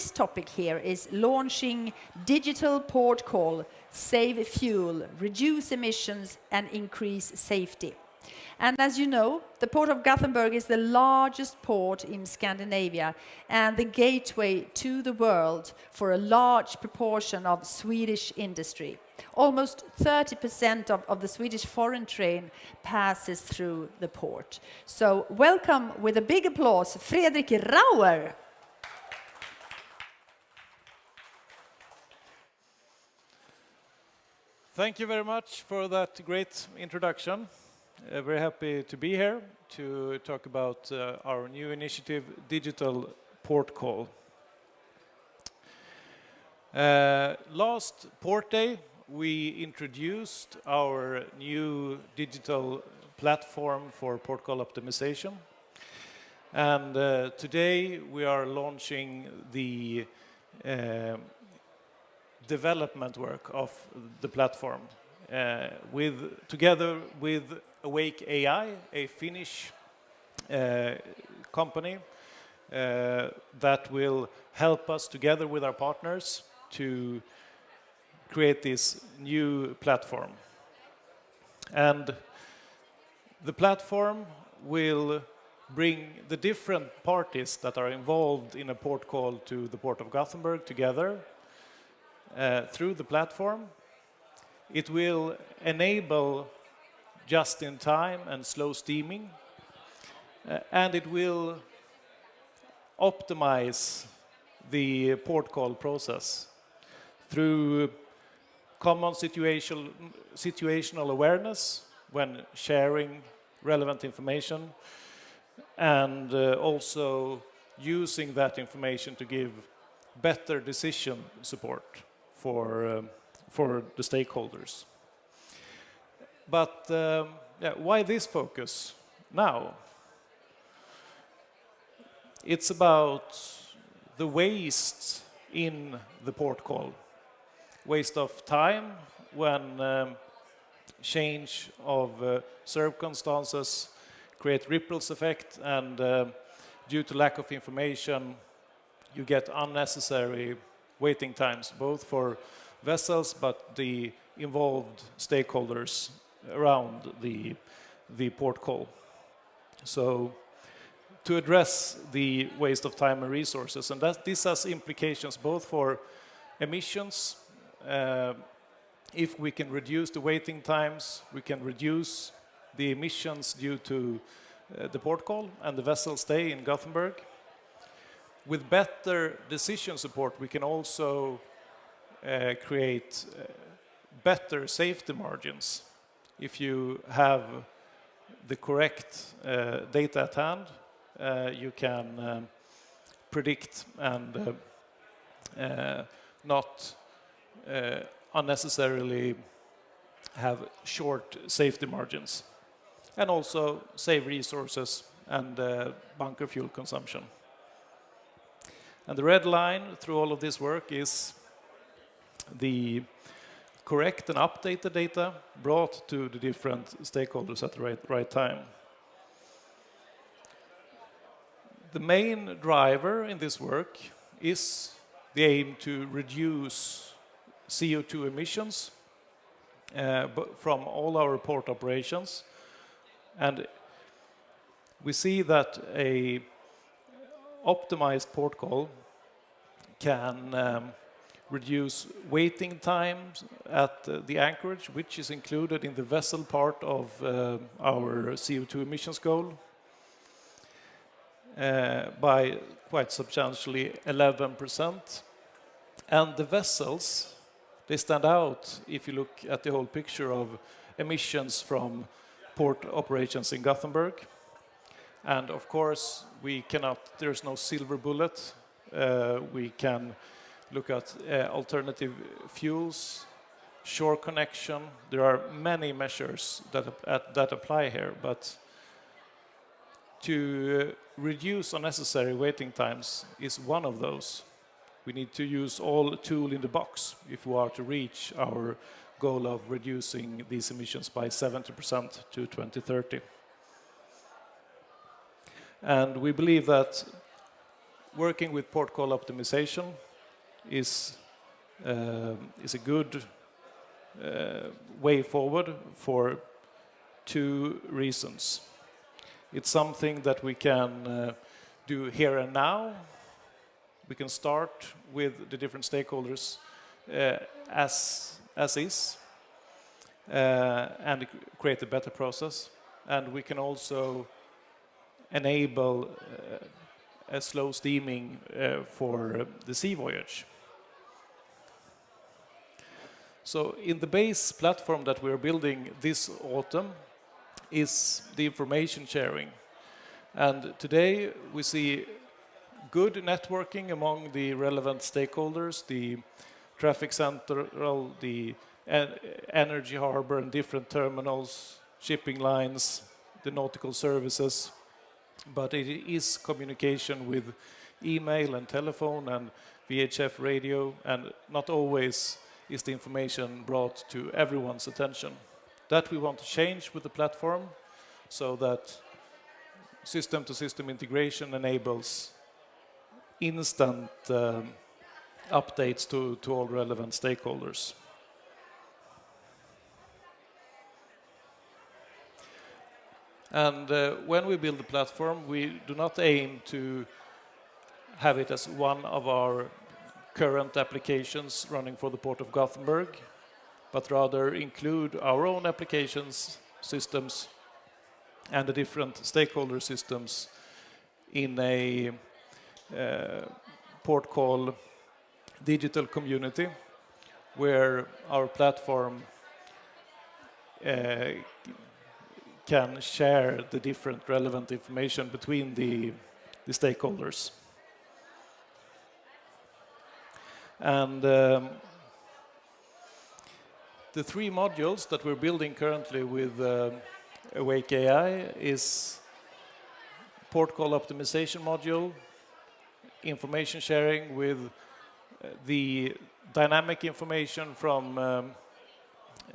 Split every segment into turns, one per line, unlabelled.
this topic here is launching digital port call, save fuel, reduce emissions, and increase safety. And as you know, the port of Gothenburg is the largest port in Scandinavia and the gateway to the world for a large proportion of Swedish industry. Almost 30% of the Swedish foreign trade passes through the port. So welcome with a big applause, Fredrik Rauer.
Thank you very much for that great introduction. Very happy to be here to talk about our new initiative, Digital Port Call. Last Port Day, we introduced our new digital platform for port call optimization. And today we are launching the development work of the platform together with Awake AI, a Finnish company that will help us together with our partners to create this new platform. And the platform will bring the different parties that are involved in a port call to the Port of Gothenburg together through the platform. It will enable just-in-time and slow steaming, and it will optimize the port call process through common situational awareness when sharing relevant information, and also using that information to give better decision support for the stakeholders. But why this focus now? It's about the waste in the port call. Waste of time when change of circumstances create ripples effect, and due to lack of information, you get unnecessary waiting times, both for vessels but the involved stakeholders around the port call. So to address the waste of time and resources, and this has implications both for emissions. If we can reduce the waiting times, we can reduce the emissions due to the port call and the vessel stay in Gothenburg. With better decision support, we can also create better safety margins. If you have the correct data at hand, you can predict and not unnecessarily have short safety margins, and also save resources and bunker fuel consumption. And the red line through all of this work is the correct and updated data brought to the different stakeholders at the right time. The main driver in this work is the aim to reduce CO2 emissions from all our port operations. And we see that a optimized port call can reduce waiting times at the anchorage, which is included in the vessel part of our CO2 emissions goal, by quite substantially 11%. And the vessels, they stand out if you look at the whole picture of emissions from port operations in Gothenburg. And of course, there's no silver bullet. We can look at alternative fuels, shore connection. There are many measures that apply here, but to reduce unnecessary waiting times is one of those. We need to use all tools in the box if we are to reach our goal of reducing these emissions by 70% to 2030. And we believe that working with port call optimization is a good way forward for two reasons. It's something that we can do here and now. We can start with the different stakeholders as is and create a better process. And we can also enable a slow steaming for the sea voyage. So in the base platform that we're building this autumn is the information sharing. And today we see good networking among the relevant stakeholders, the traffic central, the energy harbor and different terminals, shipping lines, the nautical services. But it is communication with email and telephone and VHF radio, and not always is the information brought to everyone's attention. That we want to change with the platform so that system-to-system integration enables instant updates to all relevant stakeholders. And when we build the platform, we do not aim to have it as one of our current applications running for the Port of Gothenburg, but rather include our own applications, systems, and the different stakeholder systems in a port call digital community where our platform can share the different relevant information between the stakeholders. And the three modules that we're building currently with Awake AI is port call optimization module, information sharing with the dynamic information from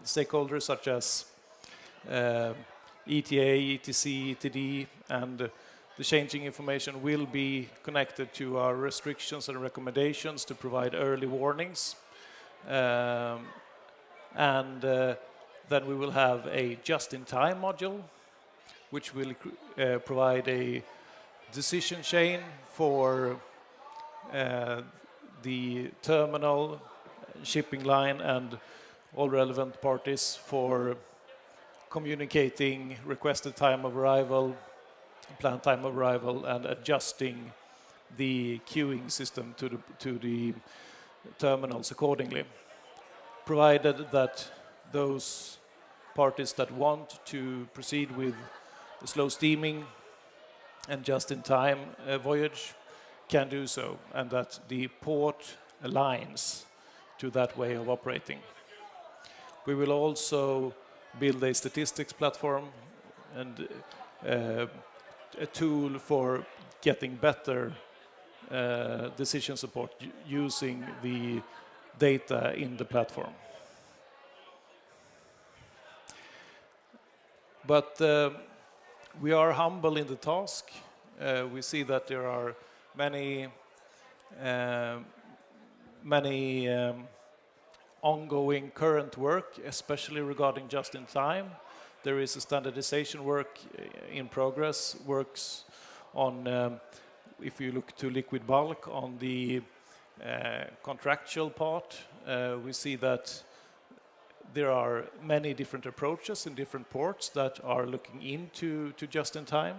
stakeholders such as ETA, ETC, ETD, and the changing information will be connected to our restrictions and recommendations to provide early warnings. Then we will have a just-in-time module, which will provide a decision chain for the terminal, shipping line, and all relevant parties for communicating requested time of arrival, planned time of arrival, and adjusting the queuing system to the terminals accordingly, provided that those parties that want to proceed with the slow steaming and just-in-time voyage can do so, and that the port aligns to that way of operating. We will also build a statistics platform and a tool for getting better decision support using the data in the platform. But we are humble in the task. We see that there are many ongoing current work, especially regarding just-in-time. There is a standardization work in progress, works on, if you look to liquid bulk, on the contractual part. We see that there are many different approaches in different ports that are looking into just-in-time,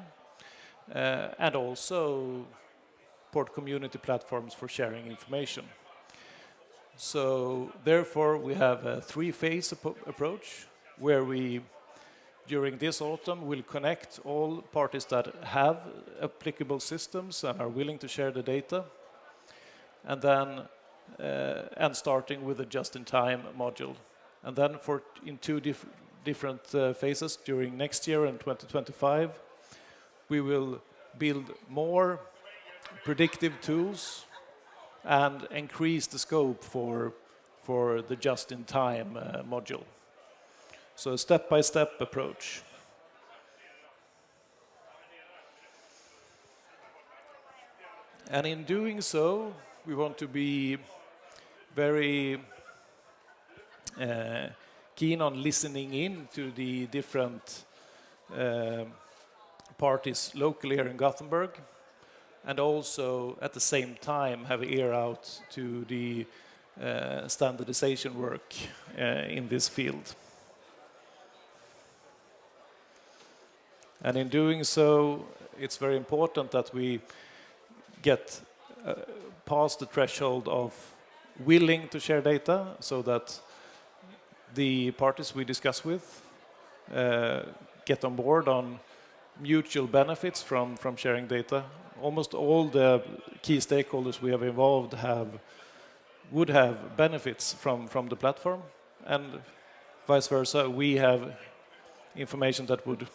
and also port community platforms for sharing information. So therefore we have a three-phase approach where we, during this autumn, will connect all parties that have applicable systems and are willing to share the data, and then starting with a just-in-time module. And then in two different phases during next year and 2025, we will build more predictive tools and increase the scope for the just-in-time module. So a step-by-step approach. And in doing so, we want to be very keen on listening in to the different parties locally here in Gothenburg, and also at the same time have an ear out to the standardization work in this field. And in doing so, it's very important that we get past the threshold of willing to share data, so that the parties we discuss with get on board on mutual benefits from sharing data. Almost all the key stakeholders we have involved would have benefits from the platform, and vice versa. We have information that would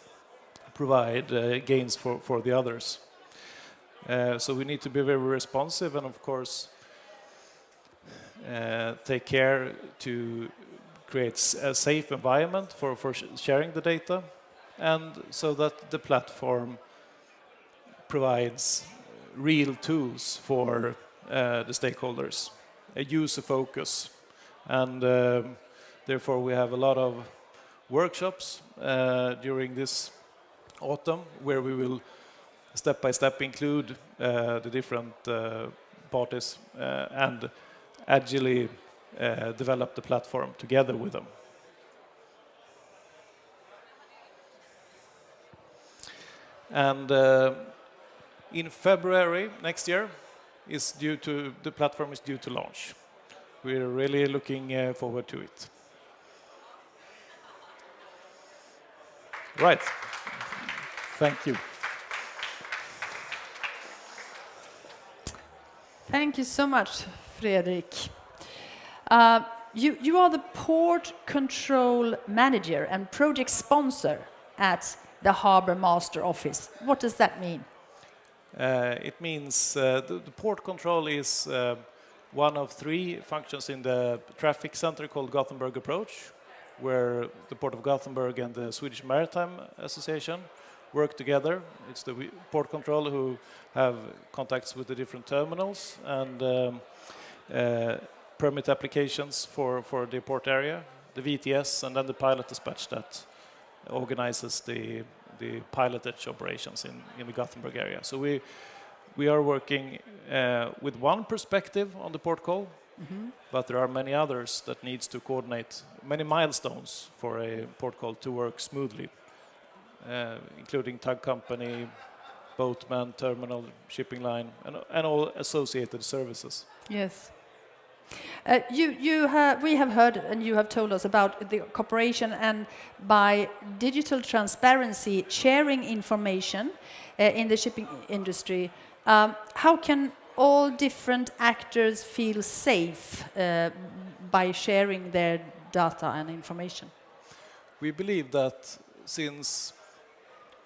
provide gains for the others. So we need to be very responsive, and of course take care to create a safe environment for sharing the data, and so that the platform provides real tools for the stakeholders, a user focus. And therefore we have a lot of workshops during this autumn where we will step by step include the different parties and agilely develop the platform together with them. And in February next year the platform is due to launch. We're really looking forward to it. Right. Thank you.
Thank you so much, Fredrik. You are the port control manager and project sponsor at the Harbour Master Office. What does that mean?
It means the port control is one of 3 functions in the traffic center called Gothenburg Approach, where the Port of Gothenburg and the Swedish Maritime Association work together. It's the port control who have contacts with the different terminals and permit applications for the port area, the VTS, and then the pilot dispatch that organizes the pilotage operations in the Gothenburg area. So we are working with one perspective on the port call, but there are many others that needs to coordinate many milestones for a port call to work smoothly, including tug company, boatman, terminal, shipping line, and all associated services.
Yes. We have heard, and you have told us about the cooperation and by digital transparency, sharing information in the shipping industry. How can all different actors feel safe by sharing their data and information?
We believe that since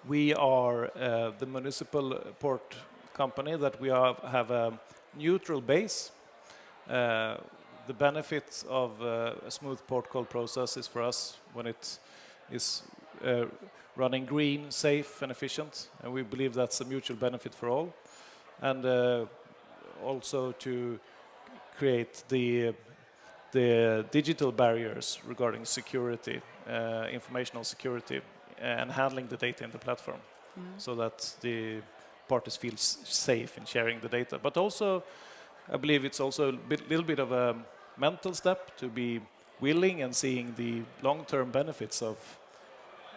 we are the municipal port company, that we have a neutral base. The benefit of a smooth port call process is for us when it is running green, safe and efficient, and we believe that's a mutual benefit for all. And also to create the digital barriers regarding security, informational security, and handling the data in the platform, so that the parties feel safe in sharing the data. But also, I believe it's also a little bit of a mental step to be willing and seeing the long-term benefits of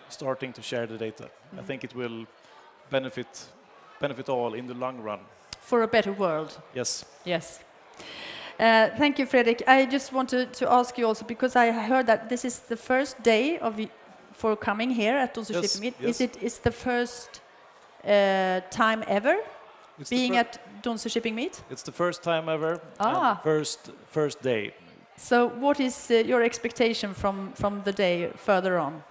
starting to share the data. I think it will benefit all in the long run.
For a better world.
Yes.
Yes. Thank you, Fredrik. I just wanted to ask you also, because I heard that this is the first day for coming here at Donsö Shipping Meet.
Yes.
Is the first time ever being at Donsö Shipping Meet?
It's the first time ever.
Ah.
And first day.
So what is your expectation from the day further on?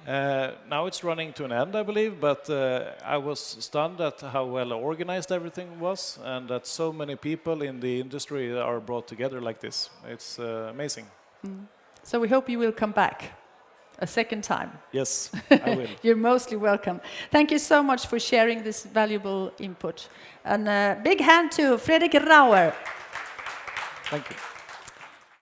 Now it's running to an end, I believe, but I was stunned at how well organized everything was, and that so many people in the industry are brought together like this. It's amazing.
So we hope you will come back. a second time.
Yes, I will.
You're mostly welcome. Thank you so much for sharing this valuable input. And a big hand to Fredrik Rauer.
Thank you.